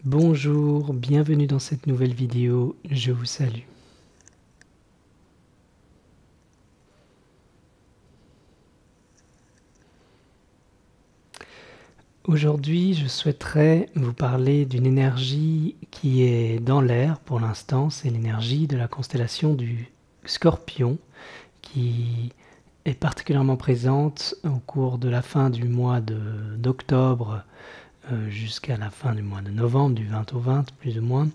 Bonjour, bienvenue dans cette nouvelle vidéo, je vous salue. Aujourd'hui, je souhaiterais vous parler d'une énergie qui est dans l'air pour l'instant, c'est l'énergie de la constellation du Scorpion qui est particulièrement présente au cours de la fin du mois d'octobre jusqu'à la fin du mois de novembre, du 20 au 20 plus ou moins.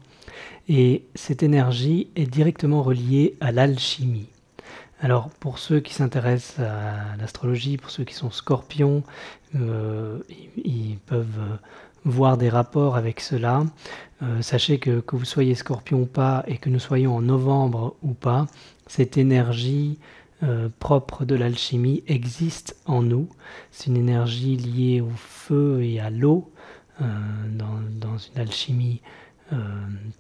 Et cette énergie est directement reliée à l'alchimie. Alors pour ceux qui s'intéressent à l'astrologie, pour ceux qui sont scorpions, ils peuvent voir des rapports avec cela. Sachez que vous soyez scorpion ou pas et que nous soyons en novembre ou pas, cette énergie propre de l'alchimie existe en nous. C'est une énergie liée au feu et à l'eau dans une alchimie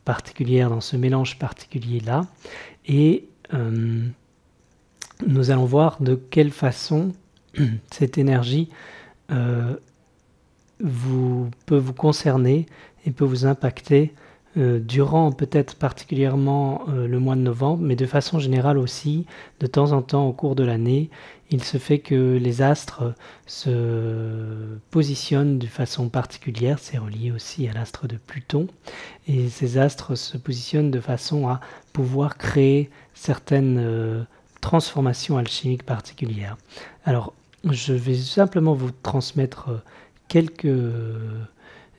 particulière, dans ce mélange particulier-là. Et nous allons voir de quelle façon cette énergie peut vous concerner et peut vous impacter durant peut-être particulièrement le mois de novembre, mais de façon générale aussi, de temps en temps au cours de l'année, il se fait que les astres se positionnent de façon particulière, c'est relié aussi à l'astre de Pluton, et ces astres se positionnent de façon à pouvoir créer certaines transformations alchimiques particulières. Alors, je vais simplement vous transmettre quelques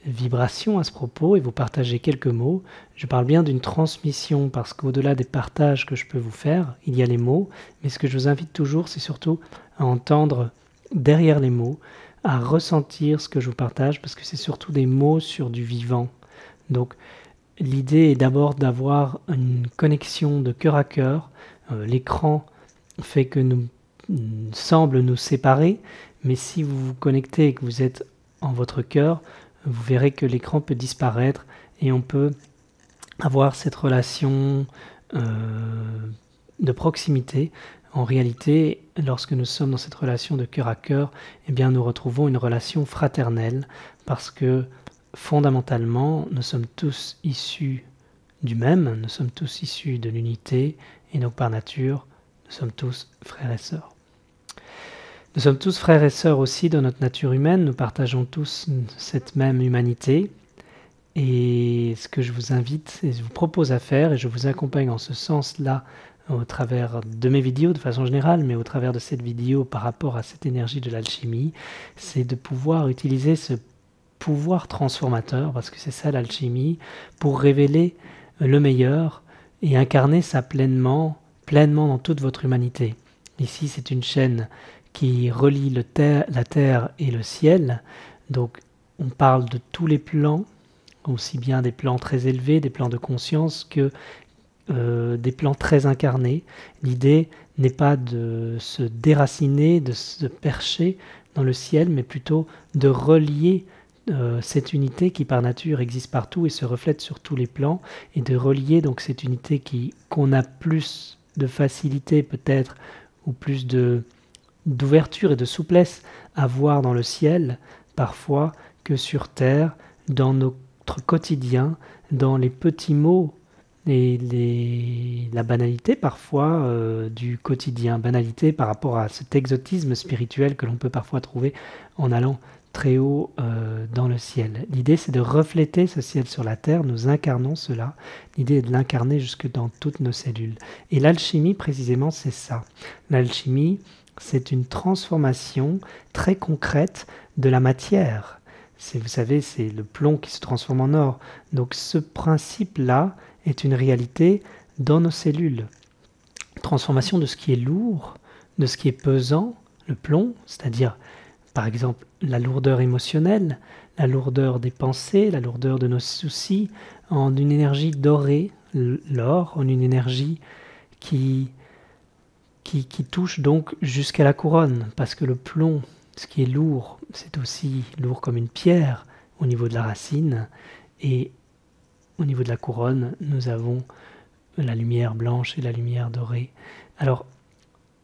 vibrations à ce propos et vous partager quelques mots. Je parle bien d'une transmission parce qu'au-delà des partages que je peux vous faire, il y a les mots, mais ce que je vous invite toujours, c'est surtout à entendre derrière les mots, à ressentir ce que je vous partage parce que c'est surtout des mots sur du vivant. Donc, l'idée est d'abord d'avoir une connexion de cœur à cœur. L'écran fait que semble nous séparer, mais si vous vous connectez et que vous êtes en votre cœur, vous verrez que l'écran peut disparaître et on peut avoir cette relation de proximité. En réalité, lorsque nous sommes dans cette relation de cœur à cœur, eh bien, nous retrouvons une relation fraternelle parce que fondamentalement, nous sommes tous issus du même, nous sommes tous issus de l'unité et donc par nature, nous sommes tous frères et sœurs. Nous sommes tous frères et sœurs aussi dans notre nature humaine, nous partageons tous cette même humanité. Et ce que je vous invite et je vous propose à faire, et je vous accompagne en ce sens-là au travers de mes vidéos de façon générale, mais au travers de cette vidéo par rapport à cette énergie de l'alchimie, c'est de pouvoir utiliser ce pouvoir transformateur, parce que c'est ça l'alchimie, pour révéler le meilleur et incarner ça pleinement dans toute votre humanité. Ici, c'est une chaîne qui relie la terre et le ciel. Donc, on parle de tous les plans, aussi bien des plans très élevés, des plans de conscience, que des plans très incarnés. L'idée n'est pas de se déraciner, de se percher dans le ciel, mais plutôt de relier cette unité qui par nature existe partout et se reflète sur tous les plans, et de relier donc cette unité qu'on a plus de facilité peut-être, ou plus d'ouverture et de souplesse à voir dans le ciel, parfois, que sur terre, dans notre quotidien, dans les petits mots et la banalité parfois du quotidien, banalité par rapport à cet exotisme spirituel que l'on peut parfois trouver en allant très haut dans le ciel. L'idée, c'est de refléter ce ciel sur la terre, nous incarnons cela. L'idée est de l'incarner jusque dans toutes nos cellules. Et l'alchimie, précisément, c'est ça. L'alchimie, c'est une transformation très concrète de la matière. Vous savez, c'est le plomb qui se transforme en or. Donc ce principe-là est une réalité dans nos cellules. Transformation de ce qui est lourd, de ce qui est pesant, le plomb, c'est-à-dire par exemple la lourdeur émotionnelle, la lourdeur des pensées, la lourdeur de nos soucis, en une énergie dorée, l'or, en une énergie qui touche donc jusqu'à la couronne, parce que le plomb, ce qui est lourd, c'est aussi lourd comme une pierre au niveau de la racine, et au niveau de la couronne, nous avons la lumière blanche et la lumière dorée. Alors,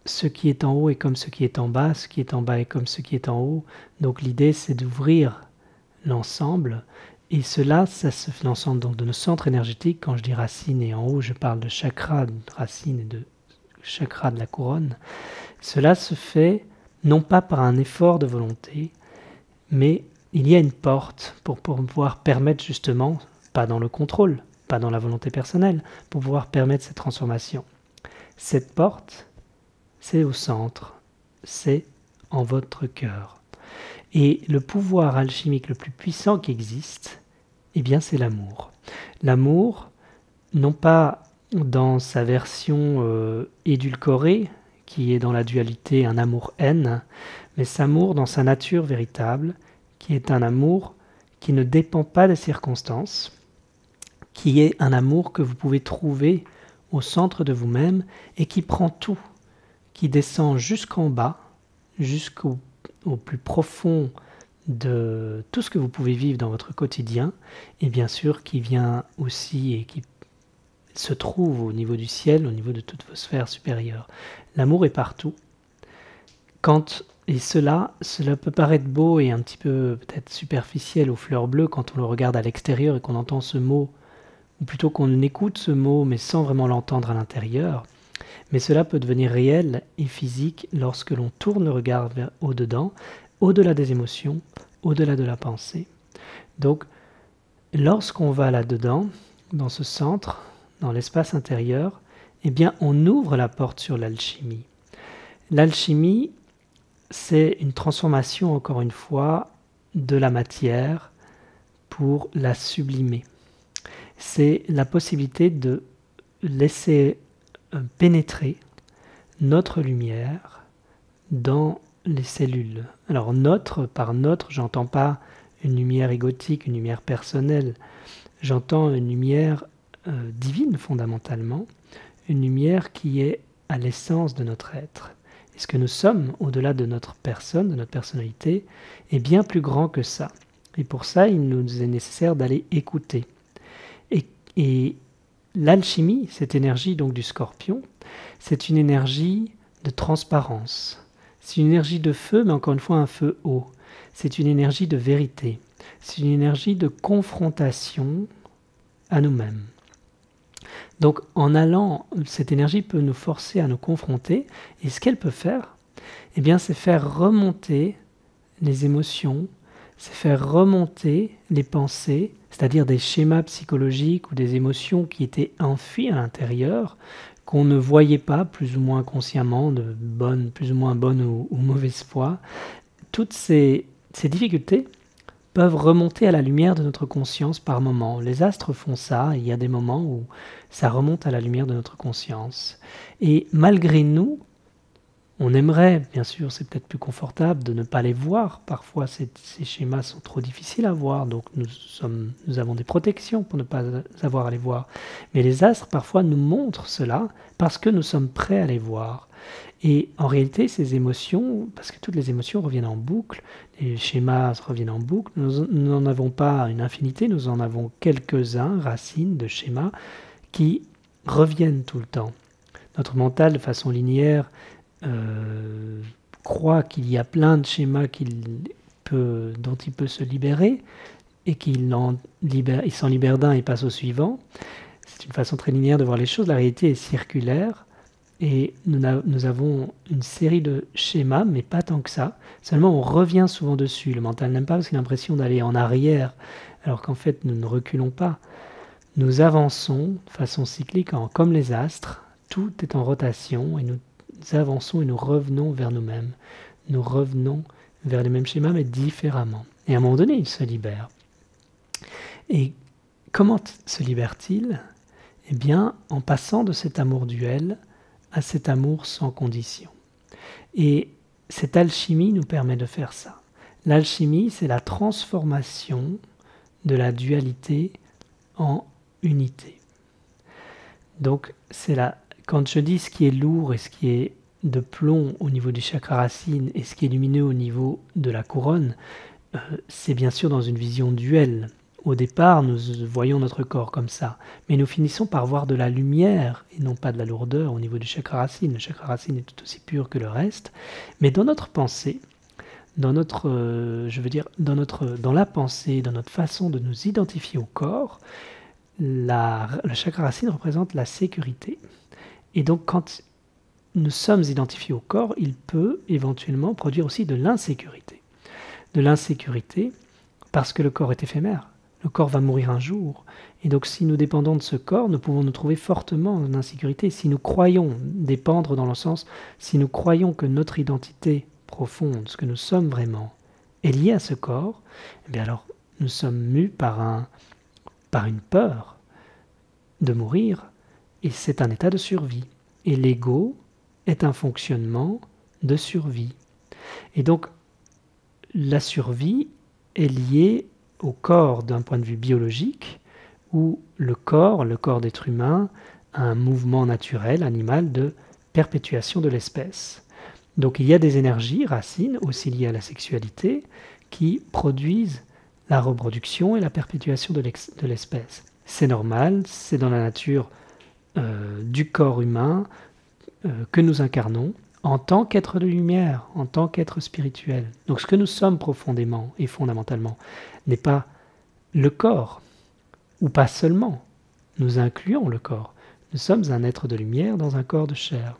ce qui est en haut est comme ce qui est en bas, ce qui est en bas est comme ce qui est en haut. Donc l'idée, c'est d'ouvrir l'ensemble Et cela, ça se fait dans l'ensemble donc, de nos centres énergétiques. Quand je dis racine et en haut, je parle de chakra de racine et de chakra de la couronne. Cela se fait non pas par un effort de volonté, mais il y a une porte pour pouvoir permettre justement, pas dans le contrôle, pas dans la volonté personnelle, pour pouvoir permettre cette transformation. Cette porte, c'est au centre, c'est en votre cœur. Et le pouvoir alchimique le plus puissant qui existe, eh bien c'est l'amour. L'amour, non pas dans sa version édulcorée, qui est dans la dualité un amour-haine, mais cet amour dans sa nature véritable, qui est un amour qui ne dépend pas des circonstances, qui est un amour que vous pouvez trouver au centre de vous-même et qui prend tout, qui descend jusqu'en bas, jusqu'au plus profond de tout ce que vous pouvez vivre dans votre quotidien, et bien sûr qui vient aussi et qui se trouve au niveau du ciel, au niveau de toutes vos sphères supérieures. L'amour est partout. Et cela peut paraître beau et un petit peu peut-être superficiel aux fleurs bleues quand on le regarde à l'extérieur et qu'on entend ce mot, ou plutôt qu'on écoute ce mot mais sans vraiment l'entendre à l'intérieur. Mais cela peut devenir réel et physique lorsque l'on tourne le regard vers au-dedans, au-delà des émotions, au-delà de la pensée. Donc, lorsqu'on va là-dedans, dans ce centre, dans l'espace intérieur, eh bien, on ouvre la porte sur l'alchimie. L'alchimie, c'est une transformation, encore une fois, de la matière pour la sublimer. C'est la possibilité de laisser pénétrer notre lumière dans les cellules. Alors par notre, j'entends pas une lumière égotique, une lumière personnelle, j'entends une lumière divine fondamentalement, une lumière qui est à l'essence de notre être. Et ce que nous sommes, au-delà de notre personne, de notre personnalité, est bien plus grand que ça. Et pour ça, il nous est nécessaire d'aller écouter. Et l'alchimie, cette énergie donc du scorpion, c'est une énergie de transparence. C'est une énergie de feu, mais encore une fois un feu haut. C'est une énergie de vérité. C'est une énergie de confrontation à nous-mêmes. Donc en allant, cette énergie peut nous forcer à nous confronter, et ce qu'elle peut faire, eh bien, c'est faire remonter les émotions, c'est faire remonter les pensées, c'est-à-dire des schémas psychologiques ou des émotions qui étaient enfuis à l'intérieur, qu'on ne voyait pas plus ou moins consciemment, de bonne, plus ou moins bonne ou mauvaise foi. Toutes ces difficultés peuvent remonter à la lumière de notre conscience par moments. Les astres font ça, il y a des moments où ça remonte à la lumière de notre conscience. Et malgré nous, on aimerait, bien sûr, c'est peut-être plus confortable de ne pas les voir. Parfois, ces schémas sont trop difficiles à voir, donc nous avons des protections pour ne pas avoir à les voir. Mais les astres, parfois, nous montrent cela parce que nous sommes prêts à les voir. Et en réalité, ces émotions, parce que toutes les émotions reviennent en boucle, les schémas reviennent en boucle, nous n'en avons pas une infinité, nous en avons quelques-uns, racines de schémas, qui reviennent tout le temps. Notre mental, de façon linéaire, croit qu'il y a plein de schémas dont il peut se libérer et qu'il s'en libère d'un et passe au suivant. C'est une façon très linéaire de voir les choses. La réalité est circulaire et nous avons une série de schémas, mais pas tant que ça. Seulement, on revient souvent dessus. Le mental n'aime pas parce qu'il a l'impression d'aller en arrière, alors qu'en fait, nous ne reculons pas. Nous avançons de façon cyclique, comme les astres. Tout est en rotation et nous avançons et nous revenons vers nous-mêmes. Nous revenons vers les mêmes schémas, mais différemment. Et à un moment donné, il se libère. Et comment se libère-t-il ? Eh bien, en passant de cet amour duel à cet amour sans condition. Et cette alchimie nous permet de faire ça. L'alchimie, c'est la transformation de la dualité en unité. Donc, quand je dis ce qui est lourd et ce qui est de plomb au niveau du chakra racine et ce qui est lumineux au niveau de la couronne, c'est bien sûr dans une vision duelle. Au départ, nous voyons notre corps comme ça, mais nous finissons par voir de la lumière et non pas de la lourdeur au niveau du chakra racine. Le chakra racine est tout aussi pur que le reste, mais dans notre pensée, dans la pensée, dans notre façon de nous identifier au corps, le chakra racine représente la sécurité. Et donc, quand nous sommes identifiés au corps, il peut éventuellement produire aussi de l'insécurité. De l'insécurité parce que le corps est éphémère. Le corps va mourir un jour. Et donc, si nous dépendons de ce corps, nous pouvons nous trouver fortement en insécurité. Si nous croyons dépendre dans le sens, si nous croyons que notre identité profonde, ce que nous sommes vraiment, est lié à ce corps, eh bien alors nous sommes mus par une peur de mourir, et c'est un état de survie. Et l'ego est un fonctionnement de survie. Et donc, la survie est liée au corps d'un point de vue biologique, où le corps d'être humain, a un mouvement naturel, animal, de perpétuation de l'espèce. Donc il y a des énergies, racines, aussi liées à la sexualité, qui produisent la reproduction et la perpétuation de l'espèce. C'est normal, c'est dans la nature du corps humain que nous incarnons en tant qu'être de lumière, en tant qu'être spirituel. Donc ce que nous sommes profondément et fondamentalement n'est pas le corps, ou pas seulement. Nous incluons le corps. Nous sommes un être de lumière dans un corps de chair.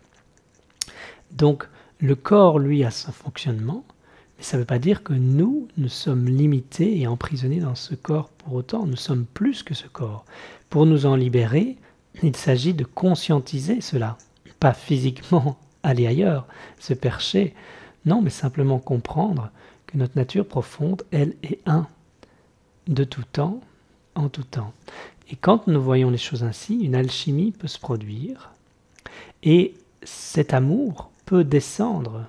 Donc le corps, lui, a son fonctionnement, mais ça ne veut pas dire que nous sommes limités et emprisonnés dans ce corps pour autant. Nous sommes plus que ce corps. Pour nous en libérer, il s'agit de conscientiser cela. Pas physiquement aller ailleurs, se percher. Non, mais simplement comprendre que notre nature profonde, elle, est un. De tout temps, en tout temps. Et quand nous voyons les choses ainsi, une alchimie peut se produire. Et cet amour peut descendre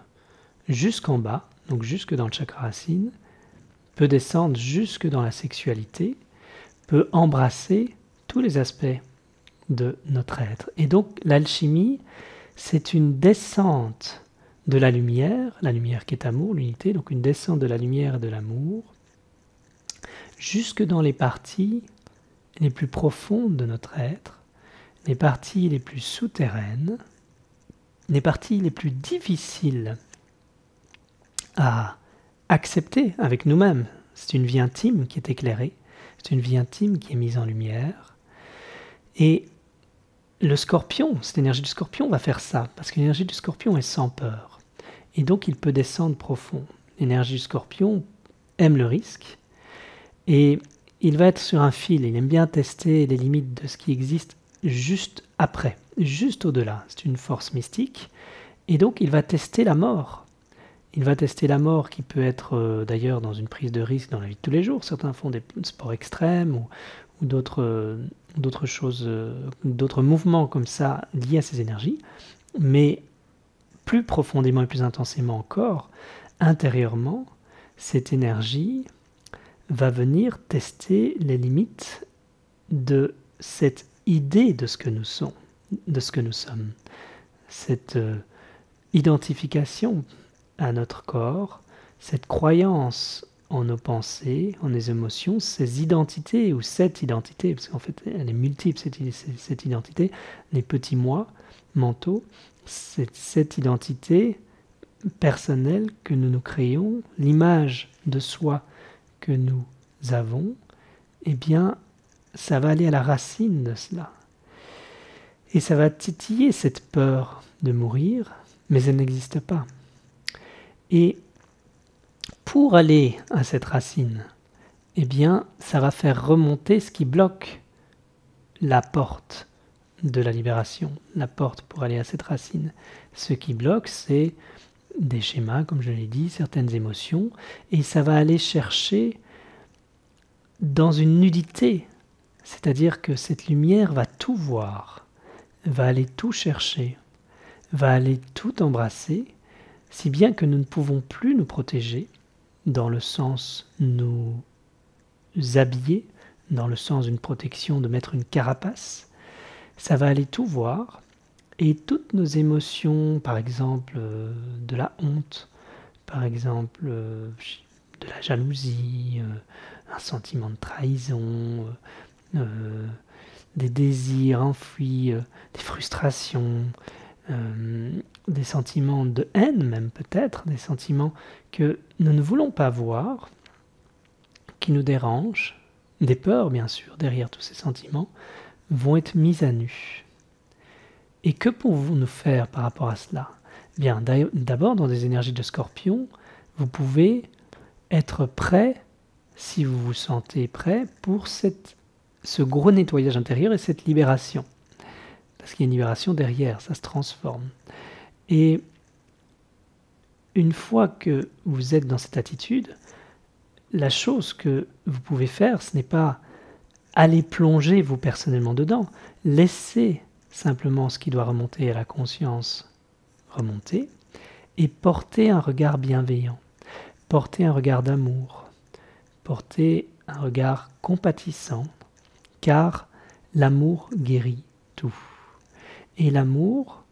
jusqu'en bas, donc jusque dans le chakra racine, peut descendre jusque dans la sexualité, peut embrasser tous les aspects de notre être. Et donc l'alchimie, c'est une descente de la lumière qui est amour, l'unité, donc une descente de la lumière et de l'amour, jusque dans les parties les plus profondes de notre être, les parties les plus souterraines, les parties les plus difficiles à accepter avec nous-mêmes. C'est une vie intime qui est éclairée, c'est une vie intime qui est mise en lumière. Et le scorpion, cette énergie du scorpion va faire ça, parce que l'énergie du scorpion est sans peur. Et donc il peut descendre profond. L'énergie du scorpion aime le risque, et il va être sur un fil, il aime bien tester les limites de ce qui existe juste après, juste au-delà. C'est une force mystique, et donc il va tester la mort. Il va tester la mort qui peut être d'ailleurs dans une prise de risque dans la vie de tous les jours. Certains font des sports extrêmes ou d'autres choses, d'autres mouvements comme ça liés à ces énergies. Mais plus profondément et plus intensément encore, intérieurement, cette énergie va venir tester les limites de cette idée de ce que nous sommes, cette identification à notre corps, cette croyance en nos pensées, en nos émotions, ces identités ou cette identité, parce qu'en fait elle est multiple cette identité, les petits moi mentaux, cette identité personnelle que nous nous créons, l'image de soi que nous avons, eh bien ça va aller à la racine de cela. Et ça va titiller cette peur de mourir, mais elle n'existe pas. Et pour aller à cette racine, eh bien, ça va faire remonter ce qui bloque la porte de la libération, la porte pour aller à cette racine. Ce qui bloque, c'est des schémas, comme je l'ai dit, certaines émotions, et ça va aller chercher dans une nudité, c'est-à-dire que cette lumière va tout voir, va aller tout chercher, va aller tout embrasser, si bien que nous ne pouvons plus nous protéger, dans le sens nous habiller, dans le sens d'une protection, de mettre une carapace. Ça va aller tout voir, et toutes nos émotions, par exemple de la honte, par exemple de la jalousie, un sentiment de trahison, des désirs enfouis, des frustrations, des sentiments de haine même peut-être, des sentiments que nous ne voulons pas voir, qui nous dérangent, des peurs bien sûr derrière tous ces sentiments, vont être mis à nu. Et que pouvons-nous faire par rapport à cela? Bien, d'abord dans des énergies de Scorpion, vous pouvez être prêt, si vous vous sentez prêt, pour ce gros nettoyage intérieur et cette libération. Parce qu'il y a une libération derrière, ça se transforme. Et une fois que vous êtes dans cette attitude, la chose que vous pouvez faire, ce n'est pas aller plonger vous personnellement dedans. Laissez simplement ce qui doit remonter à la conscience remonter et porter un regard bienveillant, porter un regard d'amour, porter un regard compatissant, car l'amour guérit tout. Et l'amour,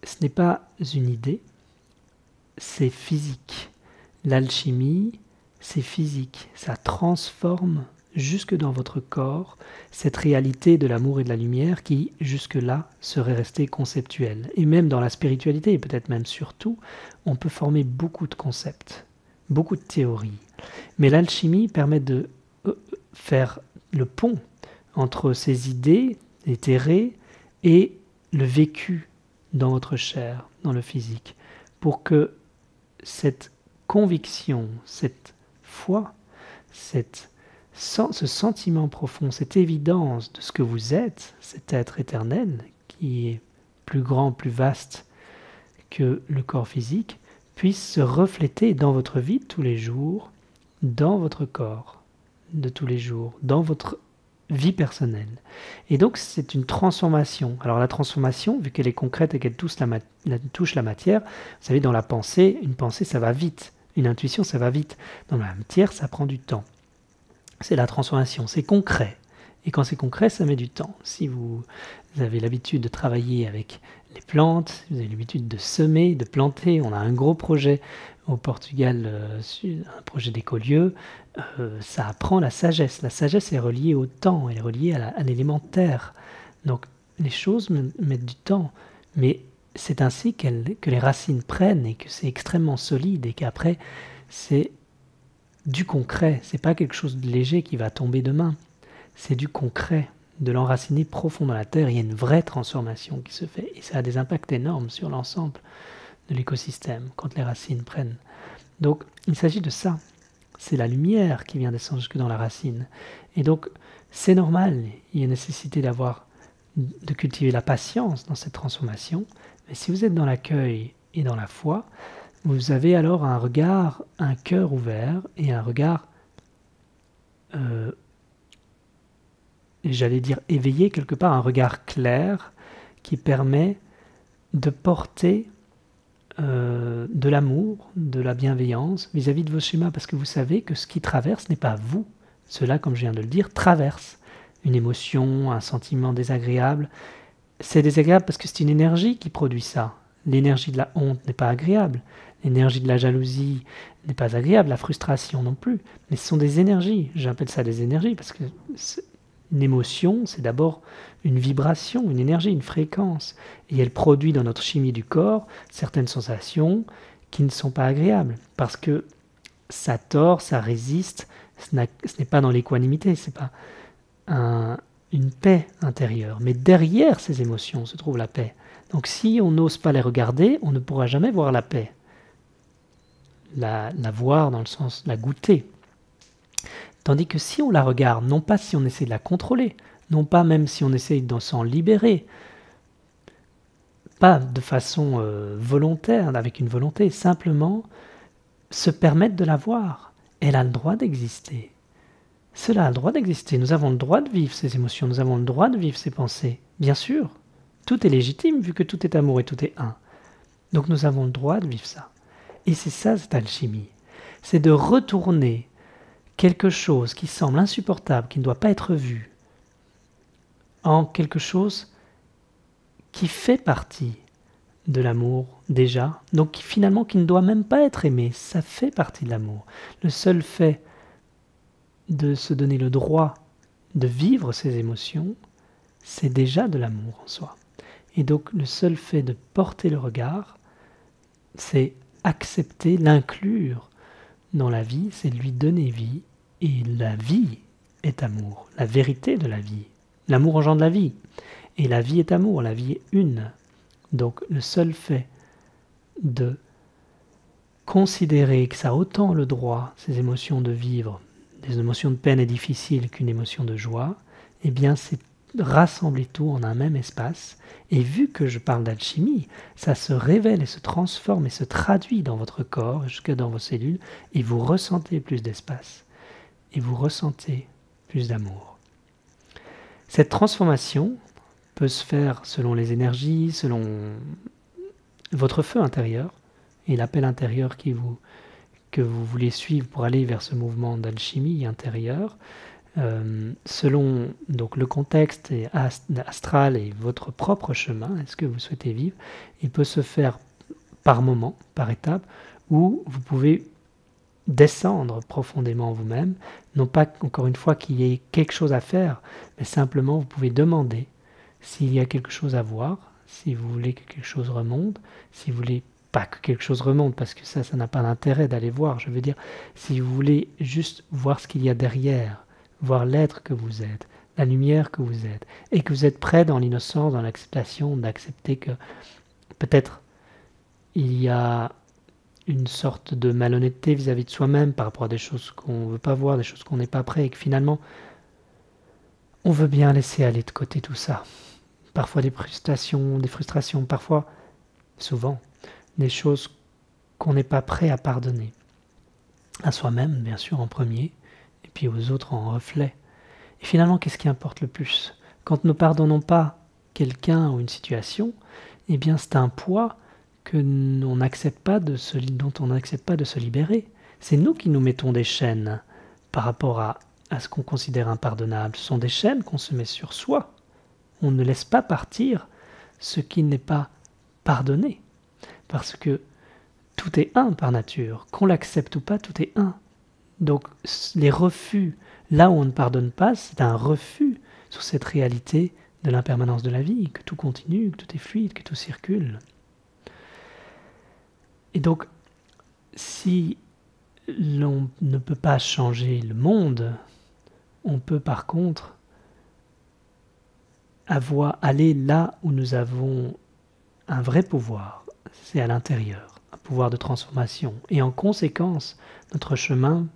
ce n'est pas une idée, c'est physique. L'alchimie, c'est physique, ça transforme jusque dans votre corps cette réalité de l'amour et de la lumière qui, jusque-là, serait restée conceptuelle. Et même dans la spiritualité, et peut-être même surtout, on peut former beaucoup de concepts, beaucoup de théories. Mais l'alchimie permet de faire le pont entre ces idées éthérées et le vécu dans votre chair, dans le physique, pour que cette conviction, cette foi, ce sentiment profond, cette évidence de ce que vous êtes, cet être éternel qui est plus grand, plus vaste que le corps physique, puisse se refléter dans votre vie de tous les jours, dans votre corps de tous les jours, dans votre vie personnelle. Et donc c'est une transformation. Alors la transformation, vu qu'elle est concrète et qu'elle touche la matière, vous savez, dans la pensée, une pensée ça va vite, une intuition ça va vite. Dans la matière ça prend du temps. C'est la transformation, c'est concret. Et quand c'est concret, ça met du temps. Si vous avez l'habitude de travailler avec les plantes, si vous avez l'habitude de semer, de planter, on a un gros projet au Portugal, un projet d'écolieu, ça apprend la sagesse. La sagesse est reliée au temps, elle est reliée à l'élémentaire. Donc les choses mettent du temps, mais c'est ainsi que les racines prennent et que c'est extrêmement solide et qu'après c'est du concret, c'est pas quelque chose de léger qui va tomber demain, c'est du concret, de l'enraciner profond dans la terre, il y a une vraie transformation qui se fait et ça a des impacts énormes sur l'ensemble de l'écosystème quand les racines prennent. Donc il s'agit de ça, c'est la lumière qui vient descendre jusque dans la racine et donc c'est normal, il y a nécessité de cultiver la patience dans cette transformation, mais si vous êtes dans l'accueil et dans la foi, vous avez alors un regard, un cœur ouvert et un regard, j'allais dire éveillé quelque part, un regard clair qui permet de porter de l'amour, de la bienveillance vis-à-vis de vos schémas, parce que vous savez que ce qui traverse n'est pas vous. Cela, comme je viens de le dire, traverse une émotion, un sentiment désagréable. C'est désagréable parce que c'est une énergie qui produit ça. L'énergie de la honte n'est pas agréable. L'énergie de la jalousie n'est pas agréable, la frustration non plus. Mais ce sont des énergies. J'appelle ça des énergies parce que une émotion, c'est d'abord une vibration, une énergie, une fréquence. Et elle produit dans notre chimie du corps certaines sensations qui ne sont pas agréables. Parce que ça tord, ça résiste. Ce n'est pas dans l'équanimité, ce n'est pas une paix intérieure. Mais derrière ces émotions se trouve la paix. Donc si on n'ose pas les regarder, on ne pourra jamais voir la paix. La voir dans le sens, la goûter. Tandis que si on la regarde, non pas si on essaie de la contrôler, non pas même si on essaie de s'en libérer, pas de façon volontaire, avec une volonté, simplement se permettre de la voir. Elle a le droit d'exister. Cela a le droit d'exister. Nous avons le droit de vivre ces émotions, nous avons le droit de vivre ces pensées. Bien sûr, tout est légitime vu que tout est amour et tout est un. Donc nous avons le droit de vivre ça. Et c'est ça, cette alchimie. C'est de retourner quelque chose qui semble insupportable, qui ne doit pas être vu, en quelque chose qui fait partie de l'amour déjà, donc finalement qui ne doit même pas être aimé, ça fait partie de l'amour. Le seul fait de se donner le droit de vivre ces émotions, c'est déjà de l'amour en soi. Et donc le seul fait de porter le regard, c'est accepter, l'inclure dans la vie, c'est lui donner vie. Et la vie est amour, la vérité de la vie. L'amour engendre la vie. Et la vie est amour, la vie est une. Donc le seul fait de considérer que ça a autant le droit, ces émotions de vivre, des émotions de peine et difficiles qu'une émotion de joie, eh bien c'est rassembler tout en un même espace. Et vu que je parle d'alchimie, ça se révèle et se transforme et se traduit dans votre corps, jusque dans vos cellules, et vous ressentez plus d'espace. Et vous ressentez plus d'amour. Cette transformation peut se faire selon les énergies, selon votre feu intérieur et l'appel intérieur que vous voulez suivre pour aller vers ce mouvement d'alchimie intérieure, selon donc le contexte astral et votre propre chemin, est-ce que vous souhaitez vivre, il peut se faire par moment, par étape, où vous pouvez descendre profondément en vous-même, non pas encore une fois qu'il y ait quelque chose à faire, mais simplement vous pouvez demander s'il y a quelque chose à voir, si vous voulez que quelque chose remonte, si vous voulez pas que quelque chose remonte, parce que ça n'a pas d'intérêt d'aller voir, je veux dire, si vous voulez juste voir ce qu'il y a derrière, voir l'être que vous êtes, la lumière que vous êtes, et que vous êtes prêt dans l'innocence, dans l'acceptation, d'accepter que peut-être il y a une sorte de malhonnêteté vis-à-vis de soi-même par rapport à des choses qu'on ne veut pas voir, des choses qu'on n'est pas prêt, et que finalement, on veut bien laisser aller de côté tout ça. Parfois des frustrations, parfois, souvent, des choses qu'on n'est pas prêt à pardonner. À soi-même, bien sûr, en premier, et puis aux autres en reflet. Et finalement, qu'est-ce qui importe le plus? Quand nous ne pardonnons pas quelqu'un ou une situation, eh bien c'est un poids dont on n'accepte pas de se libérer. C'est nous qui nous mettons des chaînes par rapport à ce qu'on considère impardonnable. Ce sont des chaînes qu'on se met sur soi. On ne laisse pas partir ce qui n'est pas pardonné. Parce que tout est un par nature. Qu'on l'accepte ou pas, tout est un. Donc les refus, là où on ne pardonne pas, c'est un refus sur cette réalité de l'impermanence de la vie, que tout continue, que tout est fluide, que tout circule. Et donc, si l'on ne peut pas changer le monde, on peut par contre aller là où nous avons un vrai pouvoir, c'est à l'intérieur, un pouvoir de transformation. Et en conséquence, notre chemin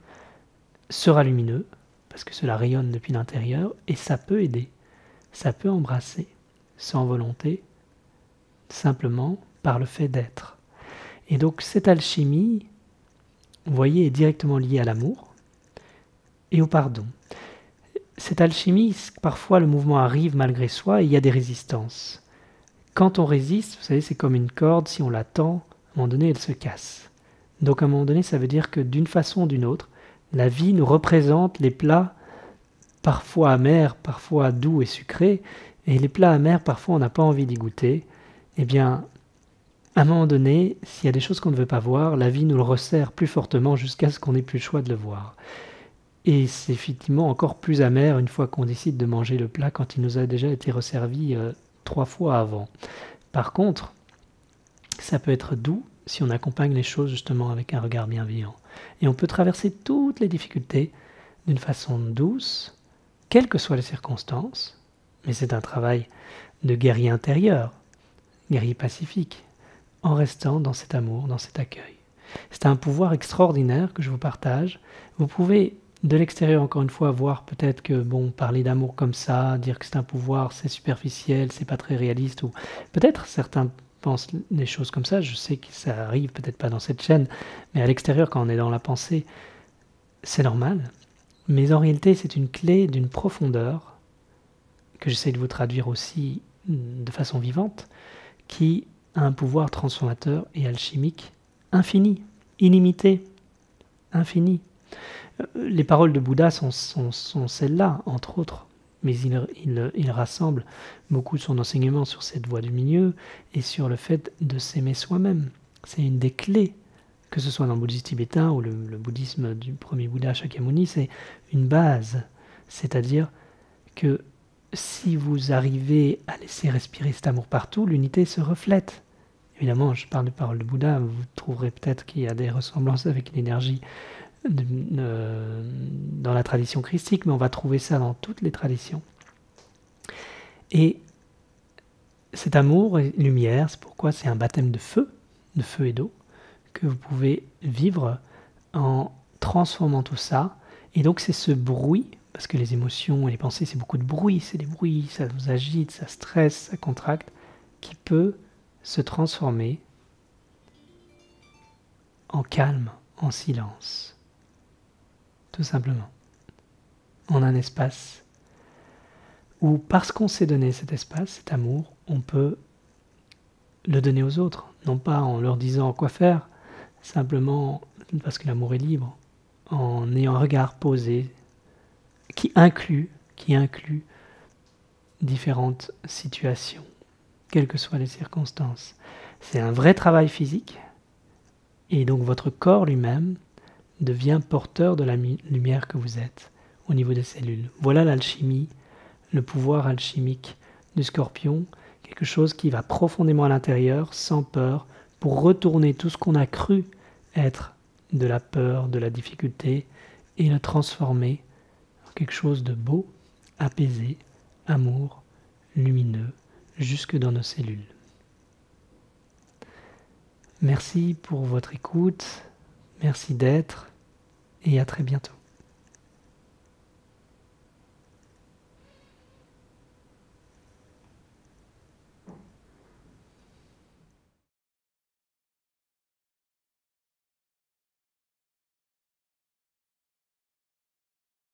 sera lumineux, parce que cela rayonne depuis l'intérieur, et ça peut aider, ça peut embrasser, sans volonté, simplement par le fait d'être. Et donc cette alchimie, vous voyez, est directement liée à l'amour et au pardon. Cette alchimie, parfois le mouvement arrive malgré soi et il y a des résistances. Quand on résiste, vous savez, c'est comme une corde, si on la tend, à un moment donné, elle se casse. Donc à un moment donné, ça veut dire que d'une façon ou d'une autre, la vie nous représente les plats parfois amers, parfois doux et sucrés, et les plats amers, parfois on n'a pas envie d'y goûter. Eh bien, à un moment donné, s'il y a des choses qu'on ne veut pas voir, la vie nous le resserre plus fortement jusqu'à ce qu'on n'ait plus le choix de le voir. Et c'est effectivement encore plus amer une fois qu'on décide de manger le plat quand il nous a déjà été resservi 3 fois avant. Par contre, ça peut être doux si on accompagne les choses justement avec un regard bienveillant. Et on peut traverser toutes les difficultés d'une façon douce, quelles que soient les circonstances, mais c'est un travail de guerrier intérieur, guerrier pacifique, en restant dans cet amour, dans cet accueil. C'est un pouvoir extraordinaire que je vous partage. Vous pouvez, de l'extérieur, encore une fois, voir peut-être que, parler d'amour comme ça, dire que c'est un pouvoir, c'est superficiel, c'est pas très réaliste, ou peut-être certains pensent des choses comme ça. Je sais que ça arrive peut-être pas dans cette chaîne, mais à l'extérieur, quand on est dans la pensée, c'est normal. Mais en réalité, c'est une clé d'une profondeur que j'essaie de vous traduire aussi de façon vivante, qui a un pouvoir transformateur et alchimique infini, illimité, infini. Les paroles de Bouddha sont celles-là, entre autres, mais il rassemble beaucoup de son enseignement sur cette voie du milieu et sur le fait de s'aimer soi-même. C'est une des clés, que ce soit dans le bouddhisme tibétain ou le bouddhisme du premier Bouddha Shakyamuni, c'est une base, c'est-à-dire que si vous arrivez à laisser respirer cet amour partout, l'unité se reflète. Évidemment, je parle de paroles de Bouddha, vous trouverez peut-être qu'il y a des ressemblances avec l'énergie dans la tradition christique, mais on va trouver ça dans toutes les traditions. Et cet amour et lumière, c'est pourquoi c'est un baptême de feu et d'eau, que vous pouvez vivre en transformant tout ça. Et donc c'est ce bruit, parce que les émotions et les pensées, c'est beaucoup de bruit, c'est des bruits, ça vous agite, ça stresse, ça contracte, qui peut se transformer en calme, en silence. Tout simplement. En un espace où, parce qu'on s'est donné cet espace, cet amour, on peut le donner aux autres. Non pas en leur disant quoi faire, simplement parce que l'amour est libre, en ayant un regard posé qui inclut différentes situations, quelles que soient les circonstances. C'est un vrai travail physique, et donc votre corps lui-même devient porteur de la lumière que vous êtes au niveau des cellules. Voilà l'alchimie, le pouvoir alchimique du scorpion, quelque chose qui va profondément à l'intérieur, sans peur, pour retourner tout ce qu'on a cru être de la peur, de la difficulté, et le transformer en quelque chose de beau, apaisé, amour, lumineux, jusque dans nos cellules. Merci pour votre écoute, merci d'être, et à très bientôt.